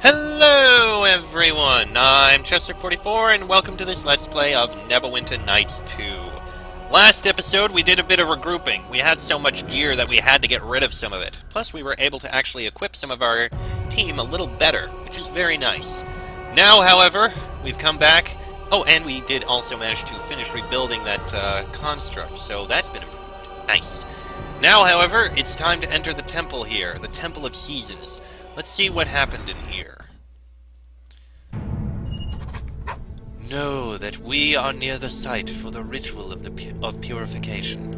Hello everyone, I'm Chester44 and welcome to this Let's Play of Neverwinter Nights 2. Last episode we did a bit of regrouping. We had so much gear that we had to get rid of some of it. Plus we were able to actually equip some of our team a little better, which is very nice. Now, however, we've come back. Oh, and we did also manage to finish rebuilding that construct, so that's been improved. Nice. Now, however, it's time to enter the temple here, the Temple of Seasons. Let's see what happened in here. Know that we are near the site for the ritual of purification.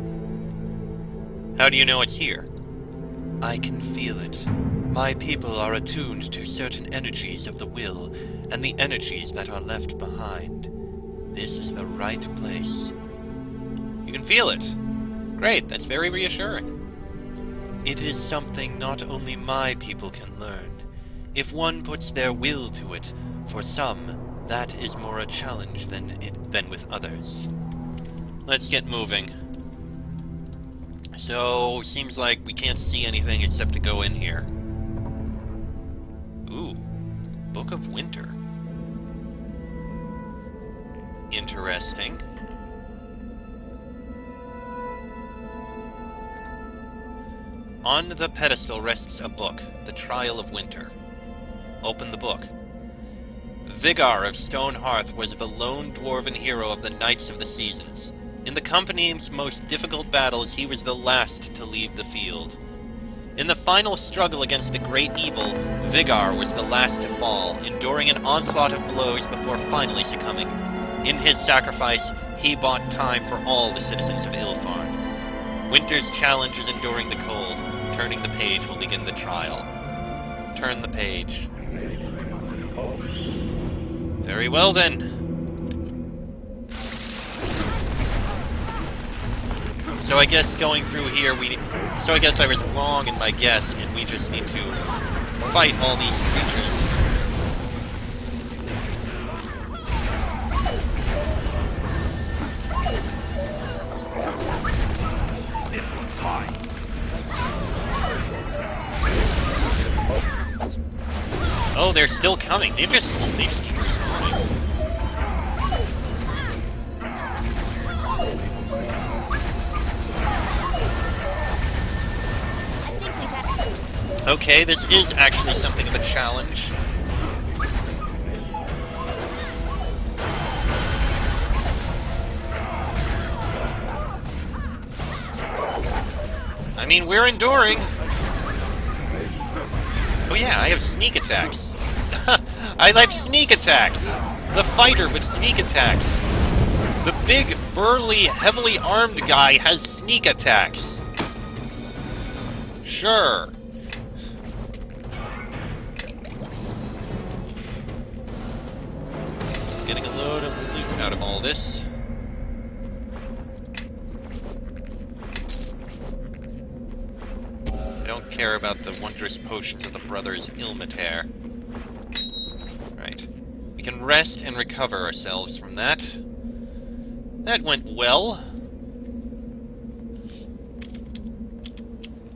How do you know it's here? I can feel it. My people are attuned to certain energies of the will, and the energies that are left behind. This is the right place. You can feel it. Great, that's very reassuring. It is something not only my people can learn. If one puts their will to it, for some, that is more a challenge than with others. Let's get moving. So, seems like we can't see anything except to go in here. Ooh, Book of Winter. Interesting. On the pedestal rests a book, The Trial of Winter. Open the book. Vigar of Stone Hearth was the lone dwarven hero of the Knights of the Seasons. In the company's most difficult battles, he was the last to leave the field. In the final struggle against the great evil, Vigar was the last to fall, enduring an onslaught of blows before finally succumbing. In his sacrifice, he bought time for all the citizens of Ilfarn. Winter's challenge is enduring the cold. Turning the page will begin the trial. Turn the page. Very well then. So I guess going through here so I guess I was wrong in my guess, and we just need to fight all these creatures. This one's mine. Oh, they're still coming. They just keep respawning. Okay, this is actually something of a challenge. I mean, we're enduring. Oh yeah, I have sneak attacks. I like sneak attacks. The fighter with sneak attacks. The big, burly, heavily armed guy has sneak attacks. Sure. Getting a load of loot out of all this. I don't care about the wondrous potions of the brothers Ilmater. Right. We can rest and recover ourselves from that. That went well.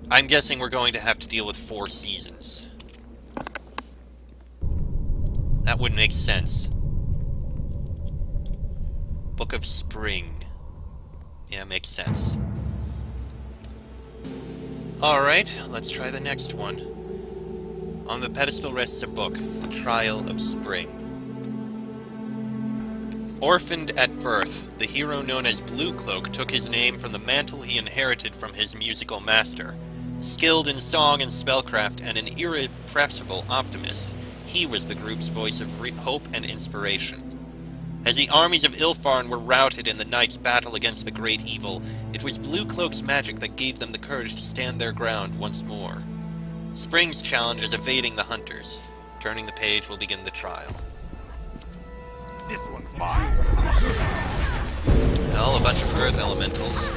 I'm guessing we're going to have to deal with 4 seasons. That would make sense. Book of Spring. Yeah, makes sense. Alright, let's try the next one. On the pedestal rests a book, The Trial of Spring. Orphaned at birth, the hero known as Blue Cloak took his name from the mantle he inherited from his musical master. Skilled in song and spellcraft and an irrepressible optimist, he was the group's voice of hope and inspiration. As the armies of Ilfarn were routed in the Knight's battle against the great evil, it was Blue Cloak's magic that gave them the courage to stand their ground once more. Spring's challenge is evading the hunters. Turning the page will begin the trial. This one's mine. Well, a bunch of earth elementals.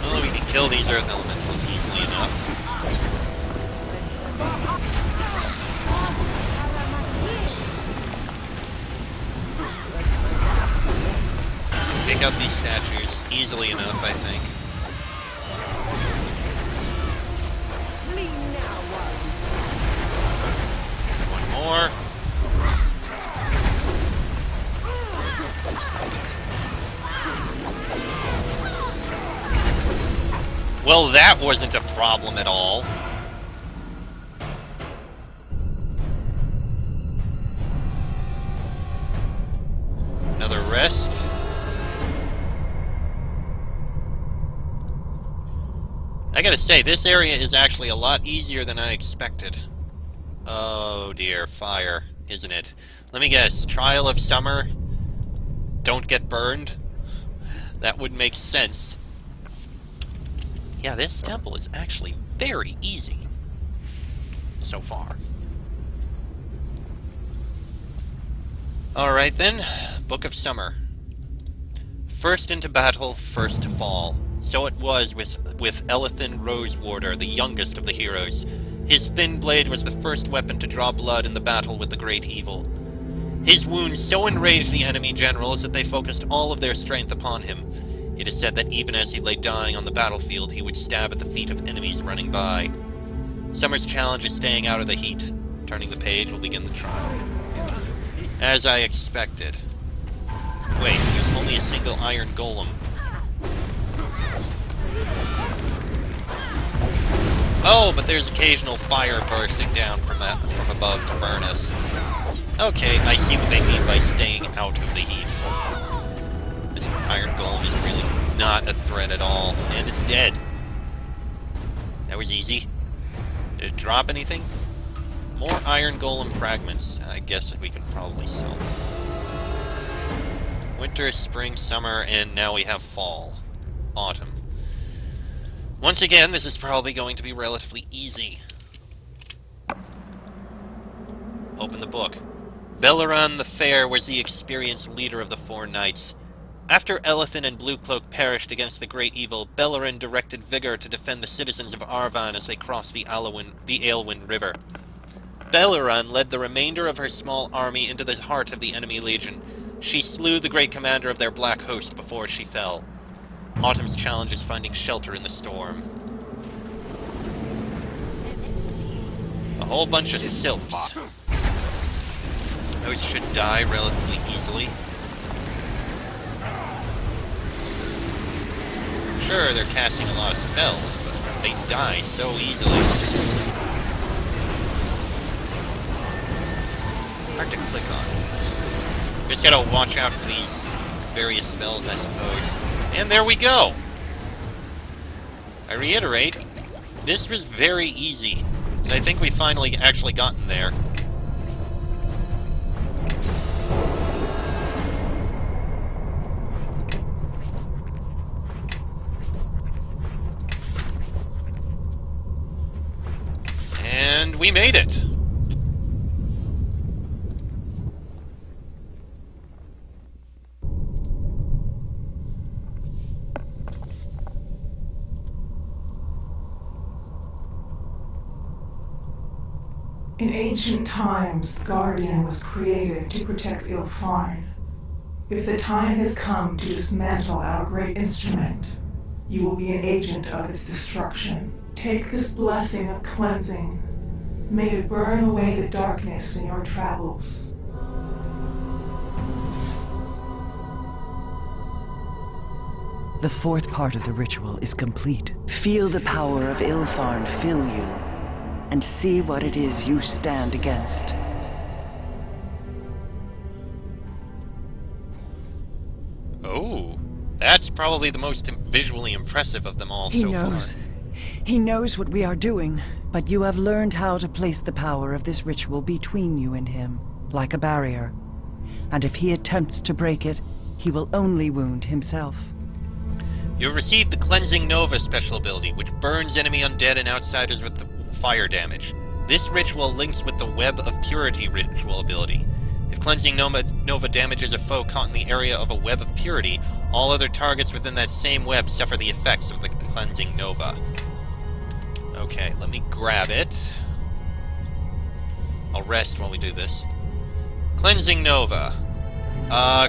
Well, we can kill these earth elementals easily enough. take out these statues easily enough, I think. One more. Well, that wasn't a problem at all. Another rest. I gotta say, this area is actually a lot easier than I expected. Oh dear, fire, isn't it? Let me guess, Trial of Summer? Don't get burned? That would make sense. Yeah, this temple is actually very easy. So far. Alright then, Book of Summer. First into battle, first to fall. So it was with Elethin Rosewarder, the youngest of the heroes. His thin blade was the first weapon to draw blood in the battle with the great evil. His wounds so enraged the enemy generals that they focused all of their strength upon him. It is said that even as he lay dying on the battlefield, he would stab at the feet of enemies running by. Summer's challenge is staying out of the heat. Turning the page will begin the trial. As I expected. Wait, there's only a single iron golem. Oh, but there's occasional fire bursting down from above to burn us. Okay, I see what they mean by staying out of the heat. This iron golem is really not a threat at all, and it's dead. That was easy. Did it drop anything? More iron golem fragments. I guess we can probably sell them. Winter, spring, summer, and now we have fall. Autumn. Once again, this is probably going to be relatively easy. Open the book. Belleran the Fair was the experienced leader of the four knights. After Elethin and Bluecloak perished against the great evil, Belleran directed Vigor to defend the citizens of Arvan as they crossed the Aelwyn River. Belleran led the remainder of her small army into the heart of the enemy legion. She slew the great commander of their black host before she fell. Autumn's challenge is finding shelter in the storm. A whole bunch of sylphs. Those should die relatively easily. Sure, they're casting a lot of spells, but they die so easily. Hard to click on. Just gotta watch out for these various spells, I suppose. And there we go! I reiterate, this was very easy. I think we finally actually gotten there. And we made it! In ancient times, the Guardian was created to protect Ilfarn. If the time has come to dismantle our great instrument, you will be an agent of its destruction. Take this blessing of cleansing. May it burn away the darkness in your travels. The fourth part of the ritual is complete. Feel the power of Ilfarn fill you, and see what it is you stand against. Oh, that's probably the most visually impressive of them all so far. He knows what we are doing, but you have learned how to place the power of this ritual between you and him, like a barrier. And if he attempts to break it, he will only wound himself. You have received the Cleansing Nova special ability, which burns enemy undead and outsiders with the fire damage. This ritual links with the Web of Purity ritual ability. If Cleansing Nova damages a foe caught in the area of a Web of Purity, all other targets within that same web suffer the effects of the Cleansing Nova. Okay, let me grab it. I'll rest while we do this. Cleansing Nova.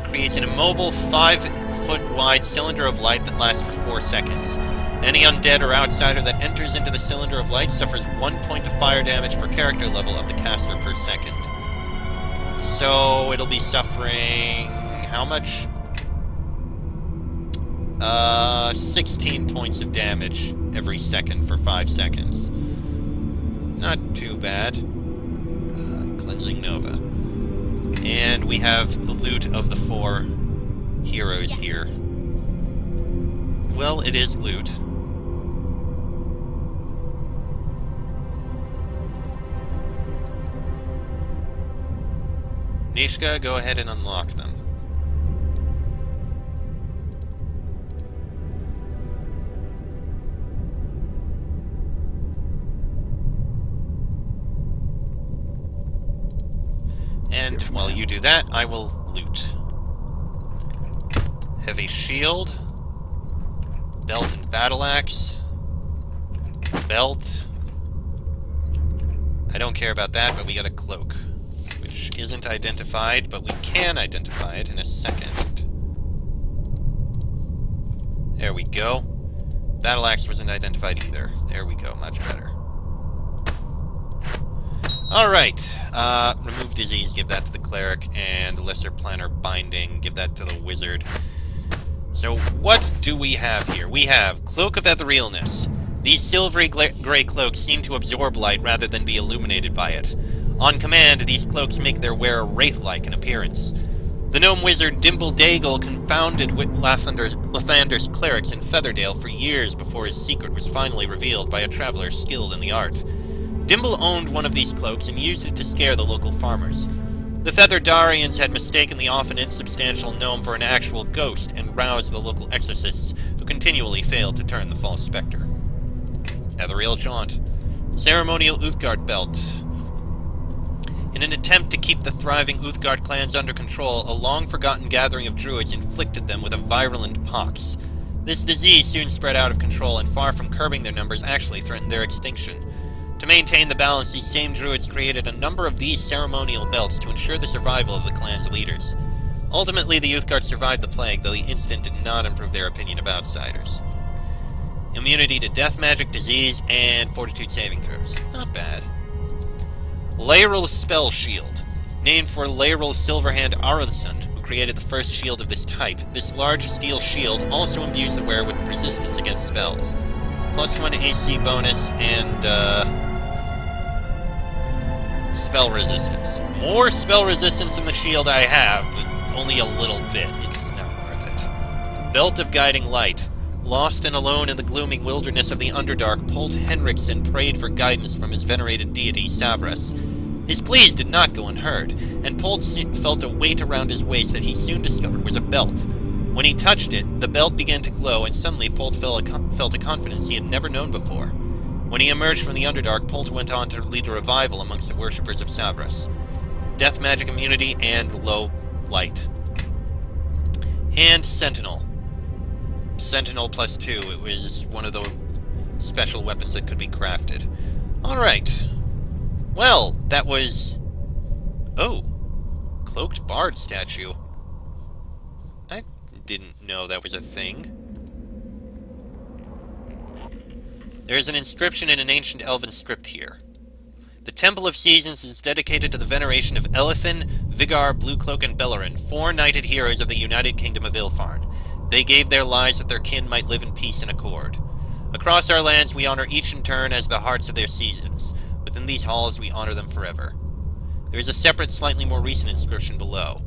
Creates an immobile 5 20-foot-wide cylinder of light that lasts for 4 seconds. Any undead or outsider that enters into the cylinder of light suffers 1 point of fire damage per character level of the caster per second. So it'll be suffering... how much? 16 points of damage every second for 5 seconds. Not too bad. Cleansing Nova. And we have the loot of the 4 heroes here. Well, it is loot. Nishka, go ahead and unlock them. And while you do that, I will loot. Heavy shield. Belt and battle axe. Belt. I don't care about that, but we got a cloak. Which isn't identified, but we can identify it in a second. There we go. Battle axe wasn't identified either. There we go, much better. Alright, remove disease, give that to the cleric, and lesser planner binding, give that to the wizard. So what do we have here? We have Cloak of Etherealness. These silvery gray cloaks seem to absorb light rather than be illuminated by it. On command, these cloaks make their wearer wraith-like in appearance. The gnome wizard Dimble Daigle confounded with Lathander's clerics in Featherdale for years before his secret was finally revealed by a traveler skilled in the art. Dimble owned one of these cloaks and used it to scare the local farmers. The Featherdarians had mistaken the often insubstantial gnome for an actual ghost and roused the local exorcists, who continually failed to turn the false specter. Ethereal Jaunt. Ceremonial Uthgard Belt. In an attempt to keep the thriving Uthgard clans under control, a long-forgotten gathering of druids inflicted them with a virulent pox. This disease soon spread out of control, and far from curbing their numbers, actually threatened their extinction. To maintain the balance, these same druids created a number of these ceremonial belts to ensure the survival of the clan's leaders. Ultimately, the Uthgard survived the plague, though the incident did not improve their opinion of outsiders. Immunity to death magic, disease, and fortitude saving throws. Not bad. Laeral Spell Shield. Named for Laeral Silverhand Aronson, who created the first shield of this type, this large steel shield also imbues the wearer with resistance against spells. +1 AC bonus, and, spell resistance. More spell resistance than the shield I have, but only a little bit. It's not worth it. Belt of Guiding Light. Lost and alone in the glooming wilderness of the Underdark, Polt Henriksen prayed for guidance from his venerated deity, Savras. His pleas did not go unheard, and Polt felt a weight around his waist that he soon discovered was a belt. When he touched it, the belt began to glow, and suddenly Polt felt a confidence he had never known before. When he emerged from the Underdark, Polt went on to lead a revival amongst the worshippers of Savras. Death magic immunity and low light. And Sentinel. Sentinel +2. It was one of the special weapons that could be crafted. Alright. Well, that was... Oh. Cloaked Bard statue. I didn't know that was a thing. There is an inscription in an ancient elven script here. The Temple of Seasons is dedicated to the veneration of Elithin, Vigar, Bluecloak, and Bellerin, 4 knighted heroes of the United Kingdom of Ilfarn. They gave their lives that their kin might live in peace and accord. Across our lands we honor each in turn as the hearts of their seasons. Within these halls we honor them forever. There is a separate, slightly more recent inscription below.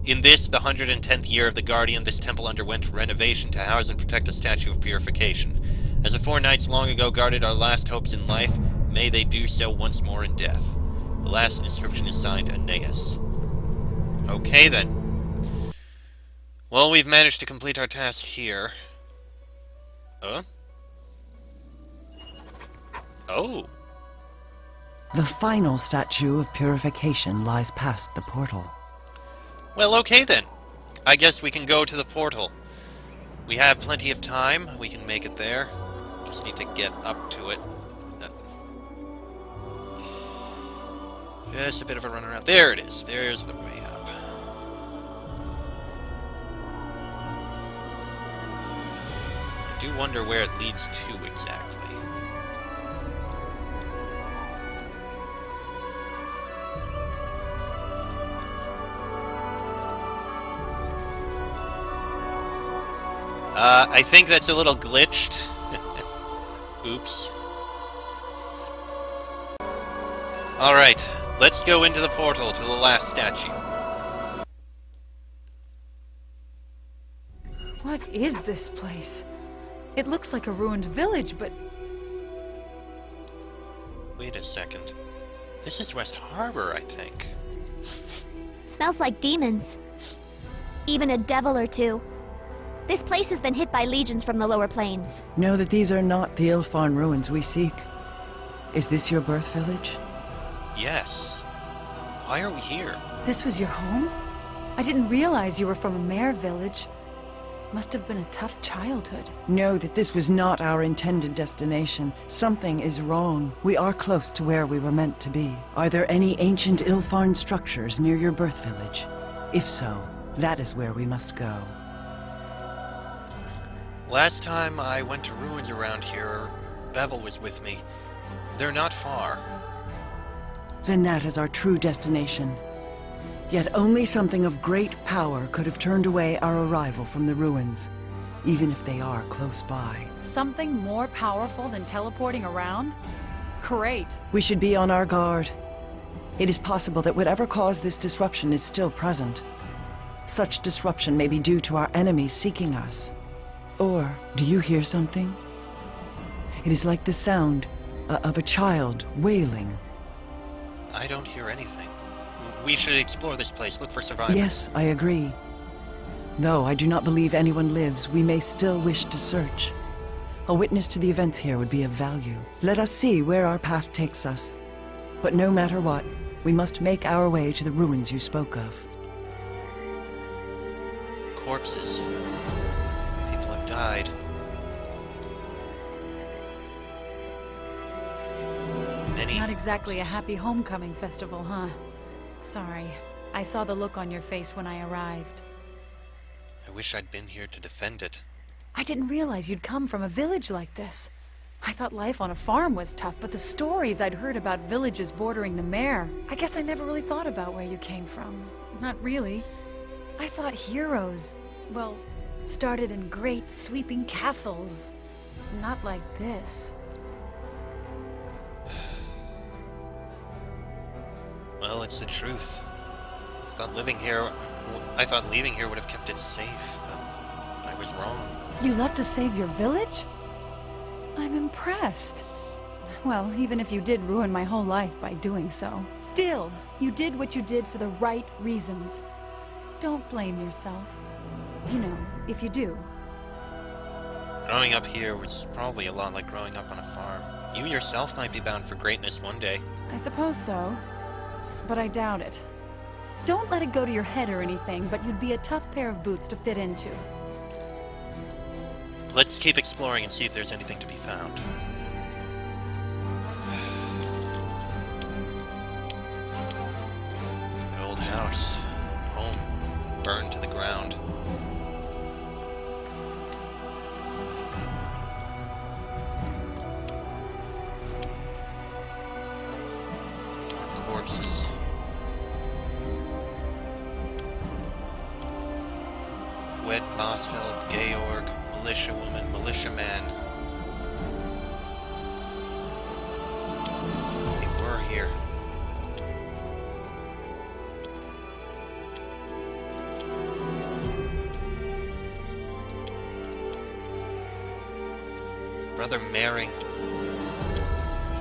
In this, the 110th year of the Guardian, this temple underwent renovation to house and protect a statue of purification. As the 4 knights long ago guarded our last hopes in life, may they do so once more in death. The last inscription is signed Aeneas. Okay then. Well, we've managed to complete our task here. Oh. The final statue of purification lies past the portal. Well, okay then. I guess we can go to the portal. We have plenty of time. We can make it there. Just need to get up to it. Just a bit of a run around. There it is. There's the way up. do wonder where it leads to exactly. I think that's a little glitched. Oops. Alright, let's go into the portal to the last statue. What is this place? It looks like a ruined village, but... Wait a second. This is West Harbor, I think. Smells like demons. Even a devil or two. This place has been hit by legions from the lower plains. Know that these are not the Ilfarn ruins we seek. Is this your birth village? Yes. Why are we here? this was your home? I didn't realize you were from a mare village. Must have been a tough childhood. Know that this was not our intended destination. Something is wrong. We are close to where we were meant to be. Are there any ancient Ilfarn structures near your birth village? If so, that is where we must go. Last time I went to ruins around here, Bevel was with me. They're not far. Then that is our true destination. Yet only something of great power could have turned away our arrival from the ruins, even if they are close by. Something more powerful than teleporting around? Great. We should be on our guard. It is possible that whatever caused this disruption is still present. Such disruption may be due to our enemies seeking us. Or, do you hear something? It is like the sound of a child wailing. I don't hear anything. We should explore this place, look for survivors. Yes, I agree. Though I do not believe anyone lives, we may still wish to search. A witness to the events here would be of value. Let us see where our path takes us. But no matter what, we must make our way to the ruins you spoke of. Corpses. People have died. Many Not exactly a corpses. happy homecoming festival, huh? Sorry. I saw the look on your face when I arrived. I wish I'd been here to defend it. I didn't realize you'd come from a village like this. I thought life on a farm was tough, but the stories I'd heard about villages bordering the mare, I guess I never really thought about where you came from. Not really. I thought heroes, well, started in great sweeping castles. Not like this. Well, it's the truth. I thought leaving here would have kept it safe, but I was wrong. You left to save your village? I'm impressed. Well, even if you did ruin my whole life by doing so. Still, you did what you did for the right reasons. Don't blame yourself. You know, if you do. Growing up here was probably a lot like growing up on a farm. You yourself might be bound for greatness one day. I suppose so. But I doubt it. Don't let it go to your head or anything, but you'd be a tough pair of boots to fit into. Let's keep exploring and see if there's anything to be found. The old house. Home. Burned to the ground. More corpses. Wed Bosfeld, Georg, militia woman, militia man. They were here. Brother Mering.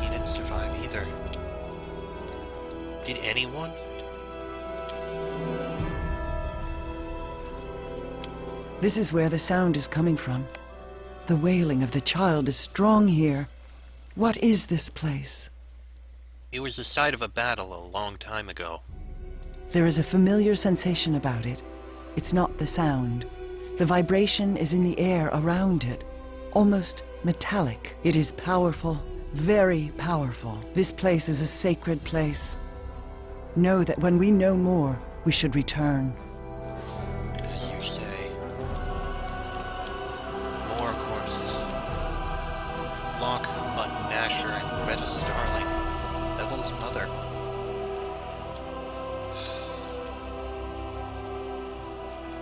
He didn't survive either. Did anyone? This is where the sound is coming from. The wailing of the child is strong here. What is this place? It was the site of a battle a long time ago. There is a familiar sensation about it. It's not the sound. The vibration is in the air around it, almost metallic. It is powerful, very powerful. This place is a sacred place. Know that when we know more, we should return. As you say. More corpses. Loretta Starling, Bevel's mother.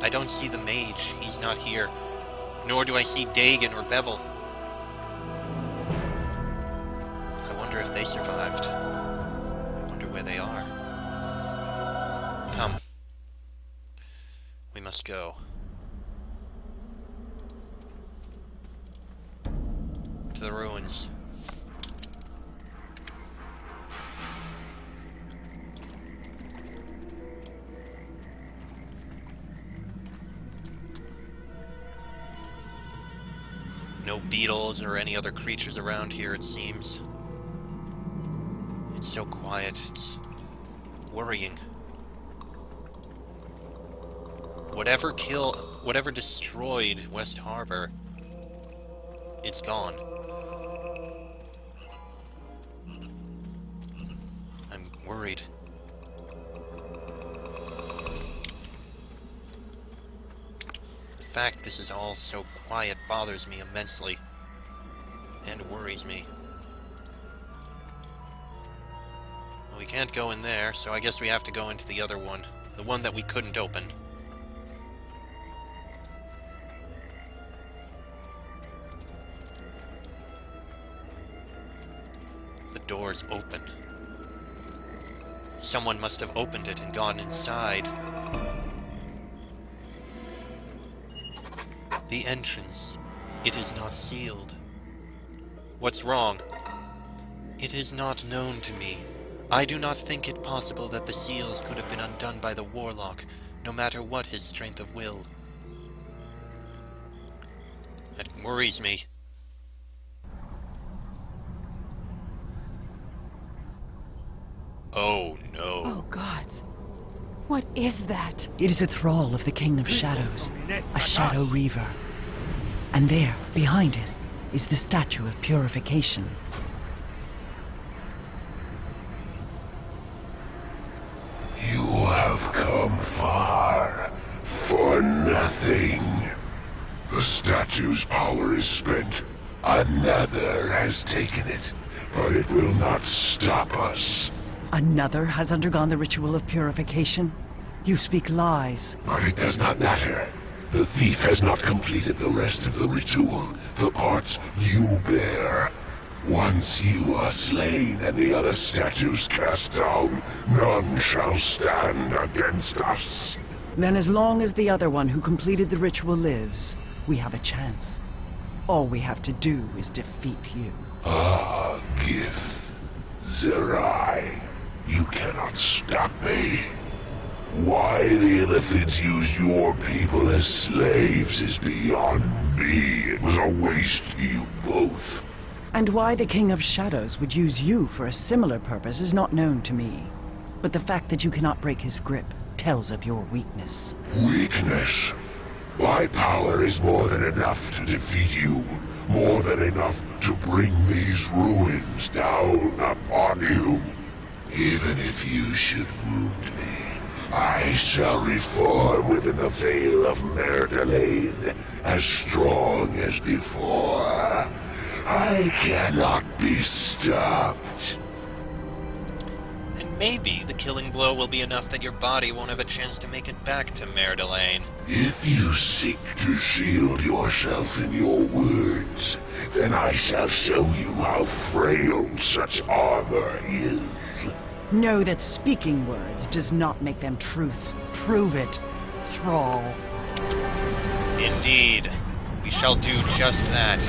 I don't see the mage. He's not here. Nor do I see Dagon or Bevel. I wonder if they survived. I wonder where they are. Come. We must go. To the ruins. No beetles or any other creatures around here, it seems. It's so quiet, it's worrying. Whatever destroyed West Harbor, it's gone. I'm worried. The fact this is all so quiet bothers me immensely, and worries me. Well, we can't go in there, so I guess we have to go into the other one. The one that we couldn't open. The door's open. Someone must have opened it and gone inside. The entrance. It is not sealed. What's wrong? It is not known to me. I do not think it possible that the seals could have been undone by the warlock, no matter what his strength of will. That worries me. Oh no. Oh, gods. What is that? It is a thrall of the King of Shadows, a Shadow Reaver. And there, behind it, is the statue of purification. You have come far for nothing. The statue's power is spent. Another has taken it, but it will not stop us. Another has undergone the ritual of purification? You speak lies. But it does not matter. The thief has not completed the rest of the ritual, the parts you bear. Once you are slain and the other statues cast down, none shall stand against us. Then as long as the other one who completed the ritual lives, we have a chance. All we have to do is defeat you. Ah, Gith. Zerai. You cannot stop me. Why the Illithids used your people as slaves is beyond me. It was a waste to you both. And why the King of Shadows would use you for a similar purpose is not known to me. But the fact that you cannot break his grip tells of your weakness. Weakness? My power is more than enough to defeat you. More than enough to bring these ruins down upon you. Even if you should wound me, I shall reform within the veil of Merdelaine, as strong as before. I cannot be stopped. And maybe the killing blow will be enough that your body won't have a chance to make it back to Merdelaine. If you seek to shield yourself in your words, then I shall show you how frail such armor is. Know that speaking words does not make them truth. Prove it, thrall. Indeed. We shall do just that.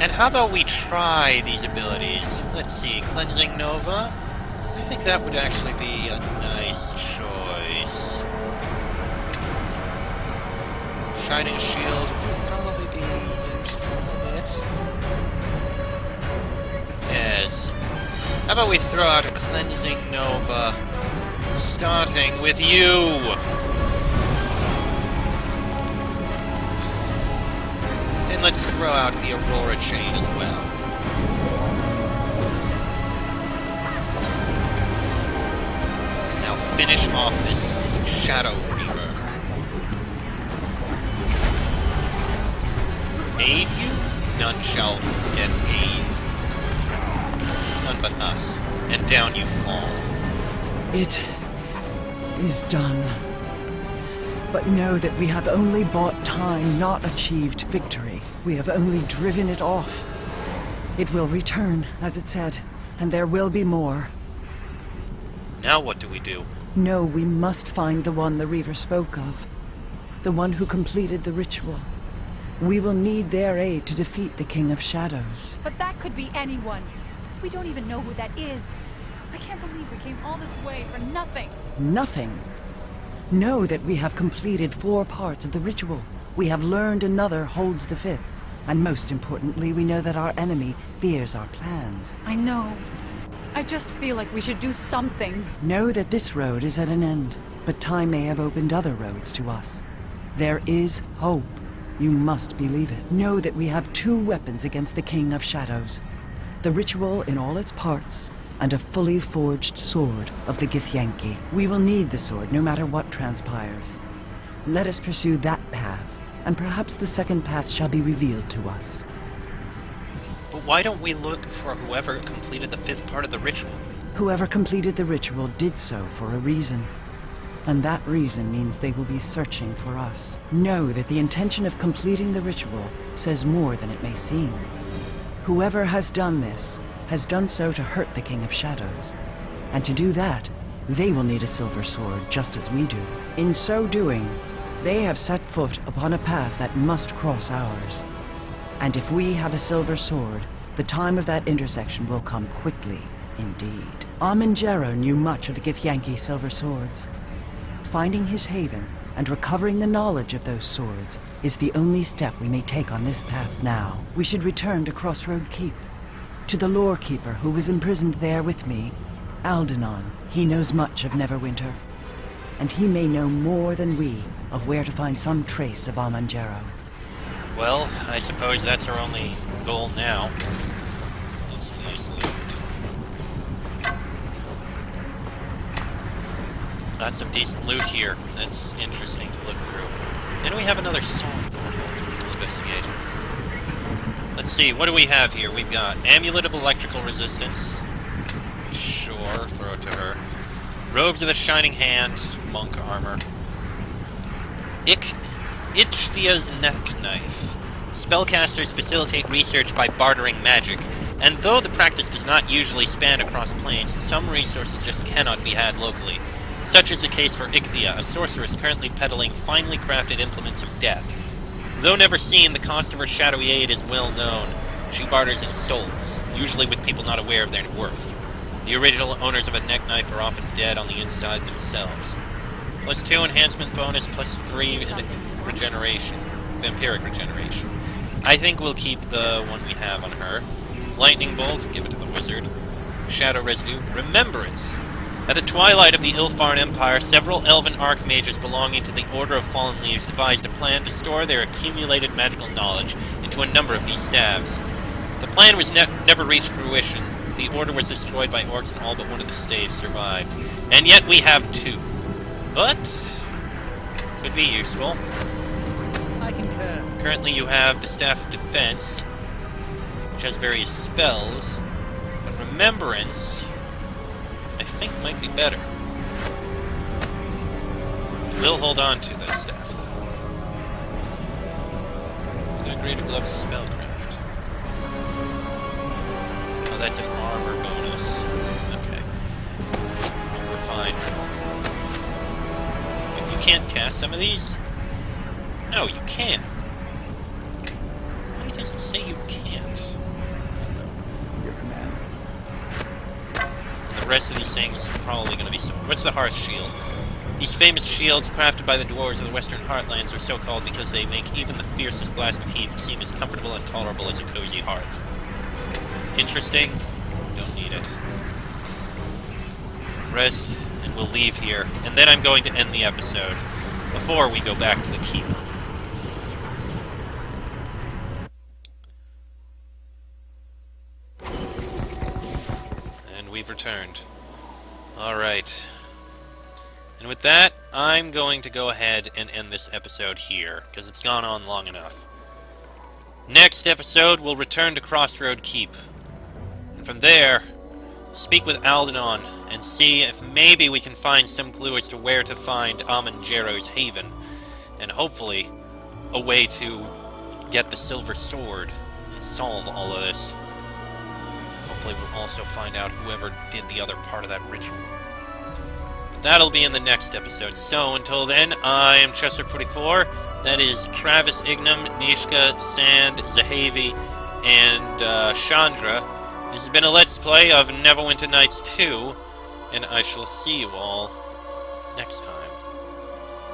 And how about we try these abilities? Let's see, Cleansing Nova? I think that would actually be a nice choice. Shining Shield would probably be useful a bit. Yes. How about we throw out a Cleansing Nova, starting with you! And let's throw out the Aurora Chain as well. Now finish off this Shadow Reaver. Aid you? None shall get aid. anyone but us, and down you fall. It is done. But know that we have only bought time, not achieved victory. We have only driven it off. It will return, as it said, and there will be more. Now what do we do? No, we must find the one the Reaver spoke of. The one who completed the ritual. We will need their aid to defeat the King of Shadows. But that could be anyone. We don't even know who that is. I can't believe we came all this way for nothing. Nothing. Know that we have completed 4 parts of the ritual. We have learned another holds the 5th. And most importantly, we know that our enemy fears our plans. I know. I just feel like we should do something. Know that this road is at an end, but time may have opened other roads to us. There is hope. You must believe it. Know that we have 2 weapons against the King of Shadows. The ritual in all its parts, and a fully forged sword of the Githyanki. We will need the sword no matter what transpires. Let us pursue that path, and perhaps the second path shall be revealed to us. But why don't we look for whoever completed the 5th part of the ritual? Whoever completed the ritual did so for a reason. And that reason means they will be searching for us. Know that the intention of completing the ritual says more than it may seem. Whoever has done this has done so to hurt the King of Shadows. And to do that, they will need a silver sword just as we do. In so doing, they have set foot upon a path that must cross ours. And if we have a silver sword, the time of that intersection will come quickly indeed. Amanjero knew much of the Githyanki silver swords. Finding his haven and recovering the knowledge of those swords is the only step we may take on this path now. We should return to Crossroad Keep, to the lore keeper who was imprisoned there with me, Aldenon. He knows much of Neverwinter, and he may know more than we of where to find some trace of Amanjero. Well, I suppose that's our only goal now. It's a nice loot. Got some decent loot here. That's interesting to look through. Then we have another song to investigate. Let's see, what do we have here? We've got Amulet of Electrical Resistance. Sure, throw it to her. Robes of the Shining Hand. Monk armor. Ichthia's neck knife. Spellcasters facilitate research by bartering magic, and though the practice does not usually span across planes, some resources just cannot be had locally. Such is the case for Ichthia, a sorceress currently peddling finely crafted implements of death. Though never seen, the cost of her shadowy aid is well known. She barters in souls, usually with people not aware of their worth. The original owners of a neck knife are often dead on the inside themselves. +2 enhancement bonus, +3 regeneration. Vampiric regeneration. I think we'll keep the one we have on her. Lightning bolt, give it to the wizard. Shadow residue, remembrance. At the twilight of the Ilfarn Empire, several elven archmages belonging to the Order of Fallen Leaves devised a plan to store their accumulated magical knowledge into a number of these staves. The plan was never reached fruition. The order was destroyed by orcs and all but one of the staves survived. And yet we have 2. But could be useful. I concur. Currently you have the Staff of Defense, which has various spells, but Remembrance, I think, might be better. We'll hold on to the staff, though. We got Greater Gloves Spellcraft. Oh, that's an armor bonus. Okay. We're fine. If you can't cast some of these? No, you can. Why does it say you can't? Your command. The rest of these things are probably going to be... What's the Hearth Shield? These famous shields, crafted by the dwarves of the Western Heartlands, are so called because they make even the fiercest blast of heat seem as comfortable and tolerable as a cozy hearth. Interesting. Don't need it. Rest, and we'll leave here. And then I'm going to end the episode before we go back to the keep. And we've returned. Alright. And with that, I'm going to go ahead and end this episode here, because it's gone on long enough. Next episode, we'll return to Crossroad Keep. And from there, speak with Aldenon and see if maybe we can find some clue as to where to find Amanjero's haven, and hopefully a way to get the Silver Sword and solve all of this. Hopefully we'll also find out whoever did the other part of that ritual. But that'll be in the next episode. So until then, I am Chester44. That is Travis Ignam, Nishka, Sand, Zahavi, and Chandra. This has been a Let's Play of Neverwinter Nights 2, and I shall see you all next time.